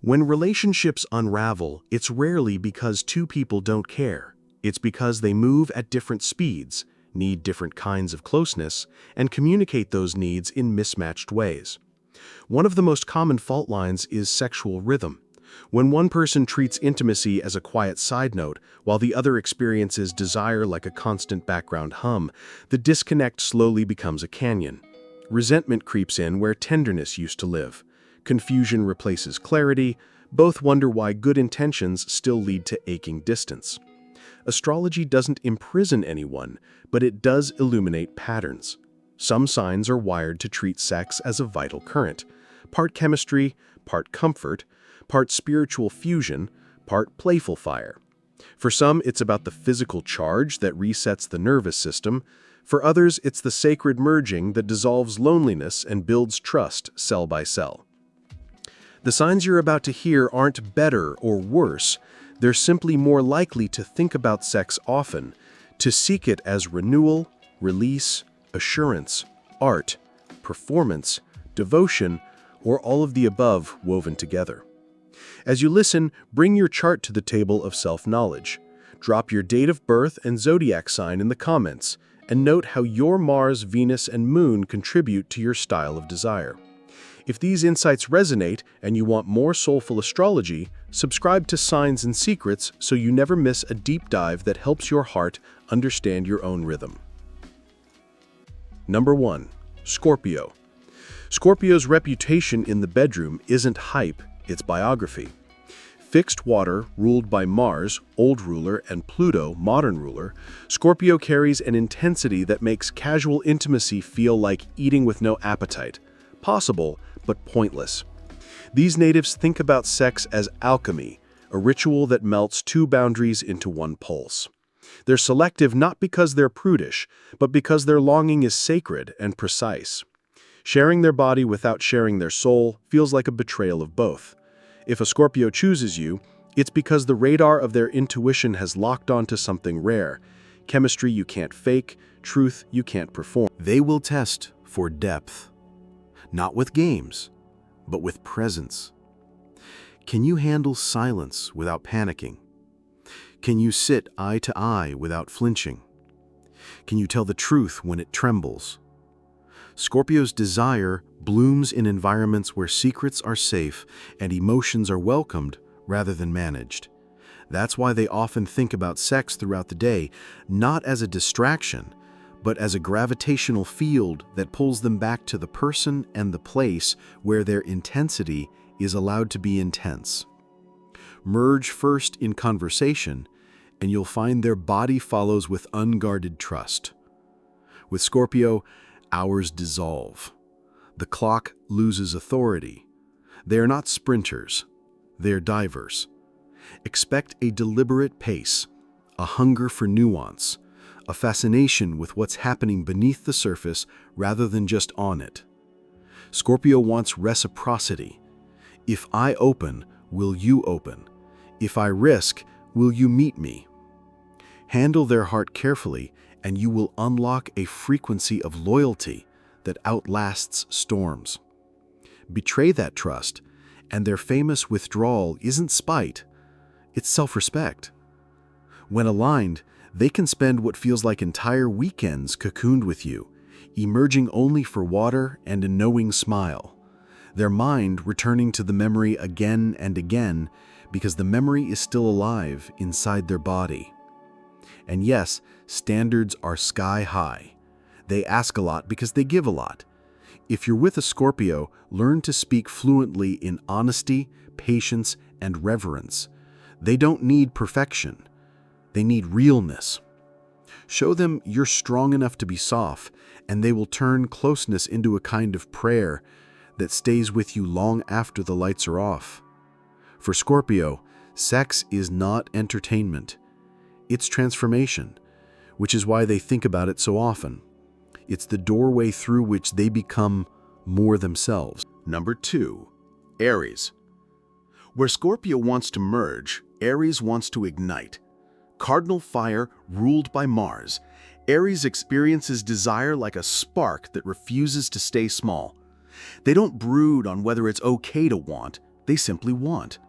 When relationships unravel, it's rarely because two people don't care. It's because they move at different speeds, need different kinds of closeness, and communicate those needs in mismatched ways. One of the most common fault lines is sexual rhythm. When one person treats intimacy as a quiet side note, while the other experiences desire like a constant background hum, the disconnect slowly becomes a canyon. Resentment creeps in where tenderness used to live. Confusion replaces clarity. Both wonder why good intentions still lead to aching distance. Astrology doesn't imprison anyone, but it does illuminate patterns. Some signs are wired to treat sex as a vital current, part chemistry, part comfort, part spiritual fusion, part playful fire. For some, it's about the physical charge that resets the nervous system. For others, it's the sacred merging that dissolves loneliness and builds trust cell by cell. The signs you're about to hear aren't better or worse. They're simply more likely to think about sex often, to seek it as renewal, release, assurance, art, performance, devotion, or all of the above woven together. As you listen, bring your chart to the table of self-knowledge. Drop your date of birth and zodiac sign in the comments, and note how your Mars, Venus, and Moon contribute to your style of desire. If these insights resonate and you want more soulful astrology, subscribe to Signs and Secrets so you never miss a deep dive that helps your heart understand your own rhythm. Number 1. Scorpio. Scorpio's reputation in the bedroom isn't hype, it's biography. Fixed water, ruled by Mars, old ruler, and Pluto, modern ruler, Scorpio carries an intensity that makes casual intimacy feel like eating with no appetite. Possible, but pointless. These natives think about sex as alchemy, a ritual that melts two boundaries into one pulse. They're selective not because they're prudish, but because their longing is sacred and precise. Sharing their body without sharing their soul feels like a betrayal of both. If a Scorpio chooses you, it's because the radar of their intuition has locked onto something rare, chemistry you can't fake, truth you can't perform. They will test for depth, not with games, but with presence. Can you handle silence without panicking? Can you sit eye to eye without flinching? Can you tell the truth when it trembles? Scorpio's desire blooms in environments where secrets are safe and emotions are welcomed rather than managed. That's why they often think about sex throughout the day, not as a distraction, but as a gravitational field that pulls them back to the person and the place where their intensity is allowed to be intense. Merge first in conversation, and you'll find their body follows with unguarded trust. With Scorpio, hours dissolve. The clock loses authority. They are not sprinters, they're divers. Expect a deliberate pace, a hunger for nuance, a fascination with what's happening beneath the surface rather than just on it. Scorpio wants reciprocity. If I open, will you open? If I risk, will you meet me? Handle their heart carefully, and you will unlock a frequency of loyalty that outlasts storms. Betray that trust, and their famous withdrawal isn't spite, it's self-respect. When aligned, they can spend what feels like entire weekends cocooned with you, emerging only for water and a knowing smile. Their mind returning to the memory again and again because the memory is still alive inside their body. And yes, standards are sky high. They ask a lot because they give a lot. If you're with a Scorpio, learn to speak fluently in honesty, patience, and reverence. They don't need perfection. They need realness. Show them you're strong enough to be soft, and they will turn closeness into a kind of prayer that stays with you long after the lights are off. For Scorpio, sex is not entertainment. It's transformation, which is why they think about it so often. It's the doorway through which they become more themselves. Number 2. Aries. Where Scorpio wants to merge, Aries wants to ignite. Cardinal fire ruled by Mars, Aries experiences desire like a spark that refuses to stay small. They don't brood on whether it's okay to want, they simply want.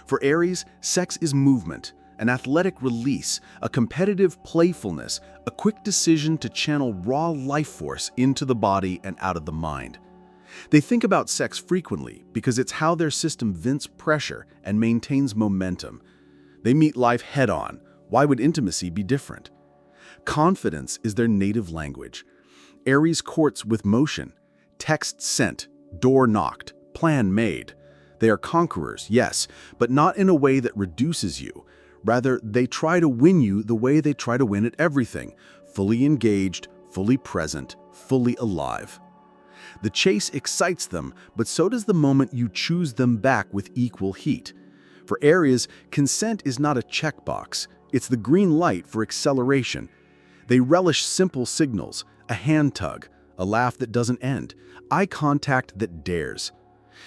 For Aries, sex is movement, an athletic release, a competitive playfulness, a quick decision to channel raw life force into the body and out of the mind. They think about sex frequently because it's how their system vents pressure and maintains momentum. They meet life head-on. Why would intimacy be different? Confidence is their native language. Aries courts with motion. Text sent, door knocked, plan made. They are conquerors, yes, but not in a way that reduces you. Rather, they try to win you the way they try to win at everything, fully engaged, fully present, fully alive. The chase excites them, but so does the moment you choose them back with equal heat. For Aries, consent is not a checkbox, it's the green light for acceleration. They relish simple signals, a hand tug, a laugh that doesn't end, eye contact that dares.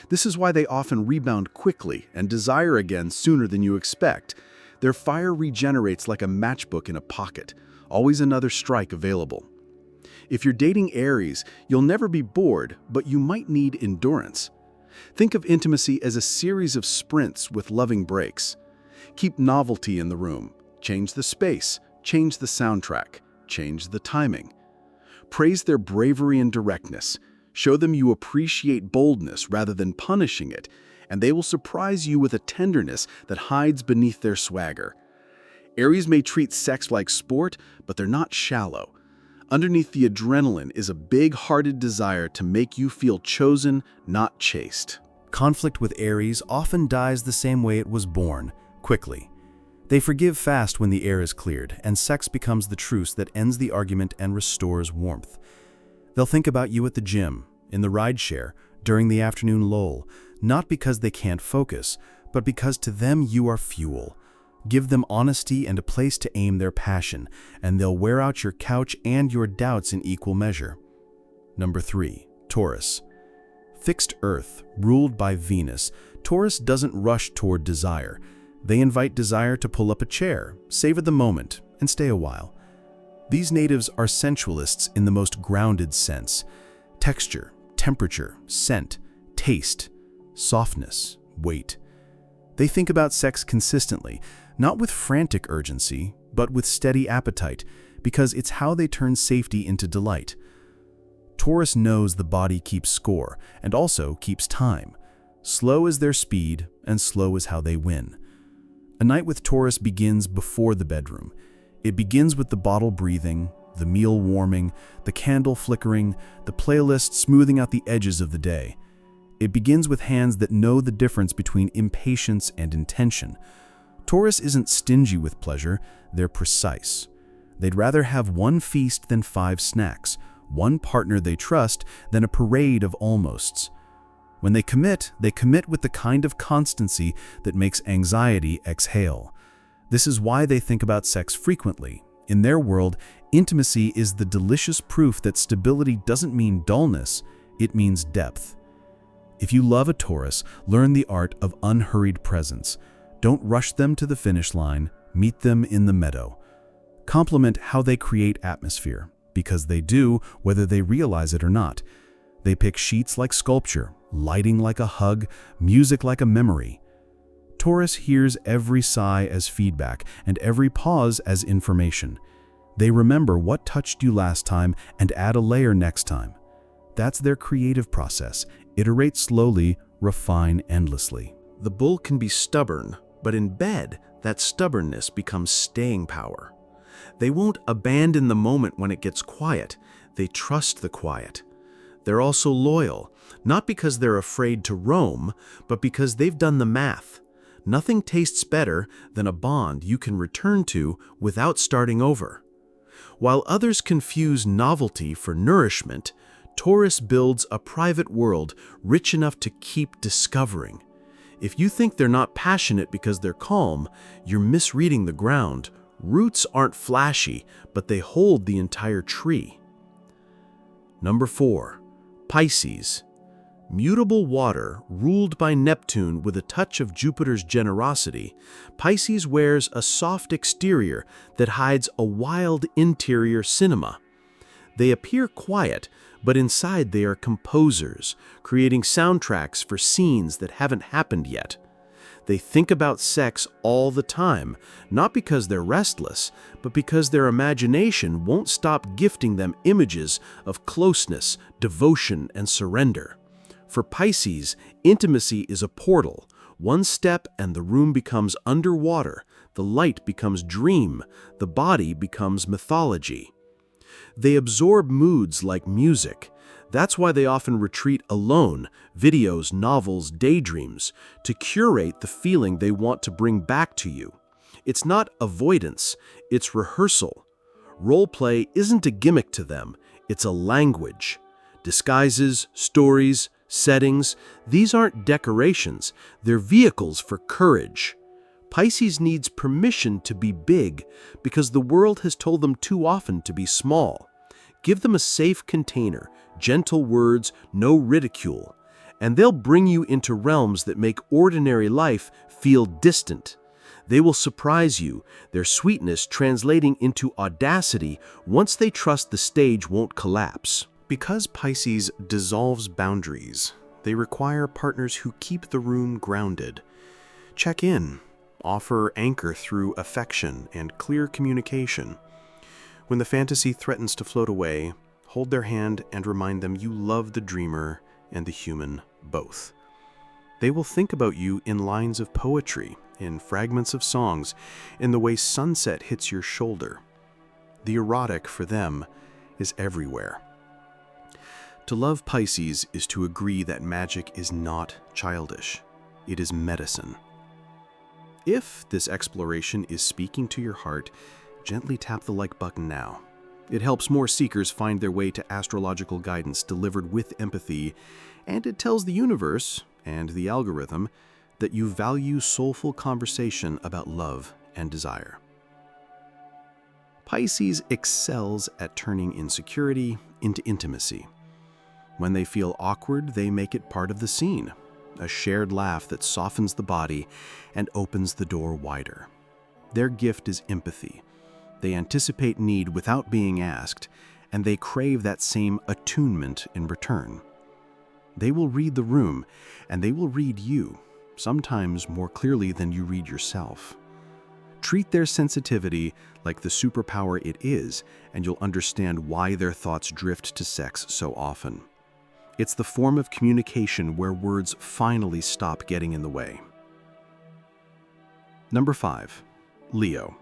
This is why they often rebound quickly and desire again sooner than you expect. Their fire regenerates like a matchbook in a pocket, always another strike available. If you're dating Aries, you'll never be bored, but you might need endurance. Think of intimacy as a series of sprints with loving breaks. Keep novelty in the room. Change the space, change the soundtrack, change the timing. Praise their bravery and directness. Show them you appreciate boldness rather than punishing it, and they will surprise you with a tenderness that hides beneath their swagger. Aries may treat sex like sport, but they're not shallow. Underneath the adrenaline is a big-hearted desire to make you feel chosen, not chased. Conflict with Aries often dies the same way it was born, quickly. They forgive fast when the air is cleared, and sex becomes the truce that ends the argument and restores warmth. They'll think about you at the gym, in the rideshare, during the afternoon lull, not because they can't focus, but because to them you are fuel. Give them honesty and a place to aim their passion, and they'll wear out your couch and your doubts in equal measure. Number 3. Taurus. Fixed Earth, ruled by Venus, Taurus doesn't rush toward desire. They invite desire to pull up a chair, savor the moment, and stay a while. These natives are sensualists in the most grounded sense. Texture, temperature, scent, taste, softness, weight. They think about sex consistently, not with frantic urgency, but with steady appetite, because it's how they turn safety into delight. Taurus knows the body keeps score, and also keeps time. Slow is their speed, and slow is how they win. A night with Taurus begins before the bedroom. It begins with the bottle breathing, the meal warming, the candle flickering, the playlist smoothing out the edges of the day. It begins with hands that know the difference between impatience and intention. Taurus isn't stingy with pleasure, they're precise. They'd rather have one feast than 5 snacks, one partner they trust than a parade of almosts. When they commit with the kind of constancy that makes anxiety exhale. This is why they think about sex frequently. In their world, intimacy is the delicious proof that stability doesn't mean dullness, it means depth. If you love a Taurus, learn the art of unhurried presence. Don't rush them to the finish line, meet them in the meadow. Compliment how they create atmosphere, because they do, whether they realize it or not. They pick sheets like sculpture, lighting like a hug, music like a memory. Taurus hears every sigh as feedback and every pause as information. They remember what touched you last time and add a layer next time. That's their creative process. Iterate slowly, refine endlessly. The bull can be stubborn, but in bed, that stubbornness becomes staying power. They won't abandon the moment when it gets quiet. They trust the quiet. They're also loyal, not because they're afraid to roam, but because they've done the math. Nothing tastes better than a bond you can return to without starting over. While others confuse novelty for nourishment, Taurus builds a private world rich enough to keep discovering. If you think they're not passionate because they're calm, you're misreading the ground. Roots aren't flashy, but they hold the entire tree. Number 4. Pisces. Mutable water, ruled by Neptune with a touch of Jupiter's generosity, Pisces wears a soft exterior that hides a wild interior cinema. They appear quiet, but inside they are composers, creating soundtracks for scenes that haven't happened yet. They think about sex all the time, not because they're restless, but because their imagination won't stop gifting them images of closeness, devotion, and surrender. For Pisces, intimacy is a portal. One step and the room becomes underwater, the light becomes dream, the body becomes mythology. They absorb moods like music. That's why they often retreat alone, videos, novels, daydreams, to curate the feeling they want to bring back to you. It's not avoidance, it's rehearsal. Role-play isn't a gimmick to them, it's a language. Disguises, stories, settings, these aren't decorations, they're vehicles for courage. Pisces needs permission to be big because the world has told them too often to be small. Give them a safe container, gentle words, no ridicule, and they'll bring you into realms that make ordinary life feel distant. They will surprise you, their sweetness translating into audacity once they trust the stage won't collapse. Because Pisces dissolves boundaries, they require partners who keep the room grounded. Check in, offer anchor through affection and clear communication. When the fantasy threatens to float away, hold their hand and remind them you love the dreamer and the human both. They will think about you in lines of poetry, in fragments of songs, in the way sunset hits your shoulder. The erotic for them is everywhere. To love Pisces is to agree that magic is not childish. It is medicine. If this exploration is speaking to your heart, gently tap the like button now. It helps more seekers find their way to astrological guidance delivered with empathy, and it tells the universe and the algorithm that you value soulful conversation about love and desire. Pisces excels at turning insecurity into intimacy. When they feel awkward, they make it part of the scene, a shared laugh that softens the body and opens the door wider. Their gift is empathy. They anticipate need without being asked, and they crave that same attunement in return. They will read the room, and they will read you, sometimes more clearly than you read yourself. Treat their sensitivity like the superpower it is, and you'll understand why their thoughts drift to sex so often. It's the form of communication where words finally stop getting in the way. Number 5. Leo.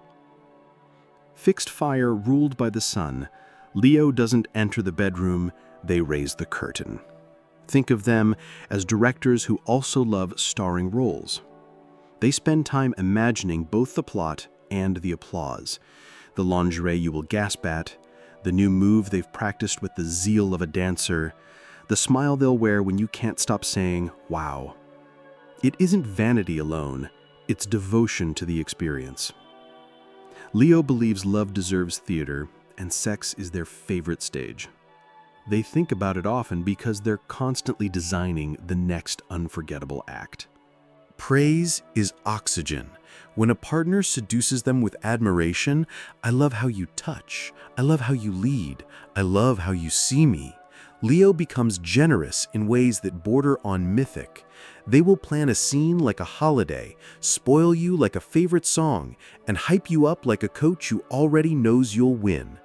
Fixed fire ruled by the sun, Leo doesn't enter the bedroom, they raise the curtain. Think of them as directors who also love starring roles. They spend time imagining both the plot and the applause, the lingerie you will gasp at, the new move they've practiced with the zeal of a dancer, the smile they'll wear when you can't stop saying, wow. It isn't vanity alone, it's devotion to the experience. Leo believes love deserves theater, and sex is their favorite stage. They think about it often because they're constantly designing the next unforgettable act. Praise is oxygen. When a partner seduces them with admiration, I love how you touch, I love how you lead, I love how you see me. Leo becomes generous in ways that border on mythic. They will plan a scene like a holiday, spoil you like a favorite song, and hype you up like a coach who already knows you'll win.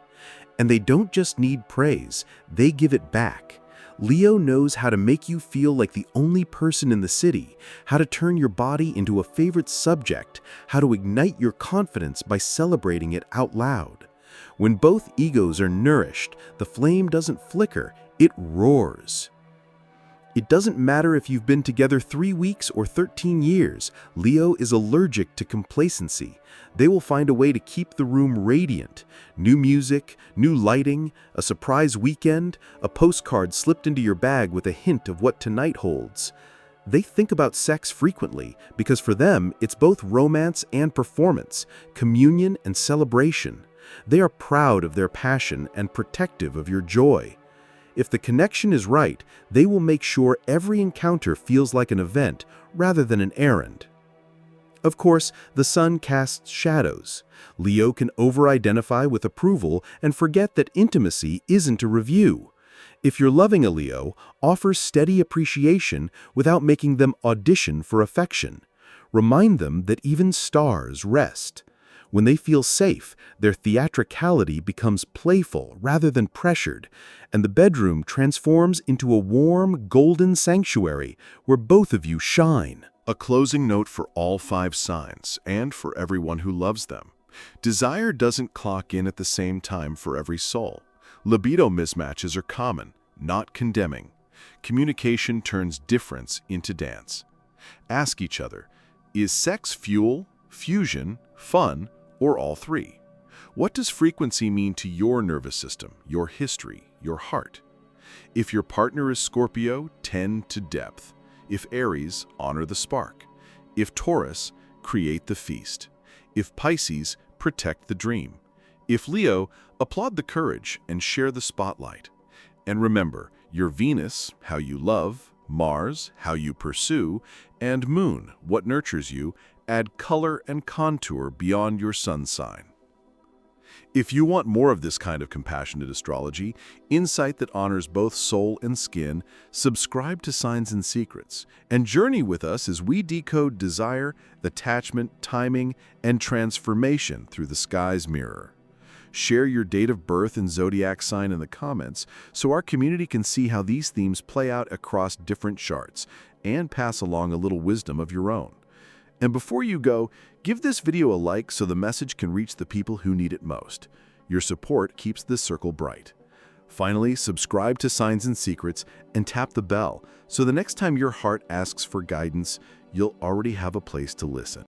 And they don't just need praise, they give it back. Leo knows how to make you feel like the only person in the city, how to turn your body into a favorite subject, how to ignite your confidence by celebrating it out loud. When both egos are nourished, the flame doesn't flicker, it roars. It doesn't matter if you've been together 3 weeks or 13 years, Leo is allergic to complacency. They will find a way to keep the room radiant. New music, new lighting, a surprise weekend, a postcard slipped into your bag with a hint of what tonight holds. They think about sex frequently because for them it's both romance and performance, communion and celebration. They are proud of their passion and protective of your joy. If the connection is right, they will make sure every encounter feels like an event rather than an errand. Of course, the sun casts shadows. Leo can over-identify with approval and forget that intimacy isn't a review. If you're loving a Leo, offer steady appreciation without making them audition for affection. Remind them that even stars rest. When they feel safe, their theatricality becomes playful rather than pressured, and the bedroom transforms into a warm, golden sanctuary where both of you shine. A closing note for all 5 signs, and for everyone who loves them. Desire doesn't clock in at the same time for every soul. Libido mismatches are common, not condemning. Communication turns difference into dance. Ask each other, is sex fuel, fusion, fun, or all 3? What does frequency mean to your nervous system, your history, your heart? If your partner is Scorpio, tend to depth. If Aries, honor the spark. If Taurus, create the feast. If Pisces, protect the dream. If Leo, applaud the courage and share the spotlight. And remember, your Venus, how you love, Mars, how you pursue, and Moon, what nurtures you, add color and contour beyond your sun sign. If you want more of this kind of compassionate astrology, insight that honors both soul and skin, subscribe to Signs and Secrets, and journey with us as we decode desire, attachment, timing, and transformation through the sky's mirror. Share your date of birth and zodiac sign in the comments so our community can see how these themes play out across different charts and pass along a little wisdom of your own. And before you go, give this video a like so the message can reach the people who need it most. Your support keeps this circle bright. Finally, subscribe to Signs and Secrets and tap the bell so the next time your heart asks for guidance, you'll already have a place to listen.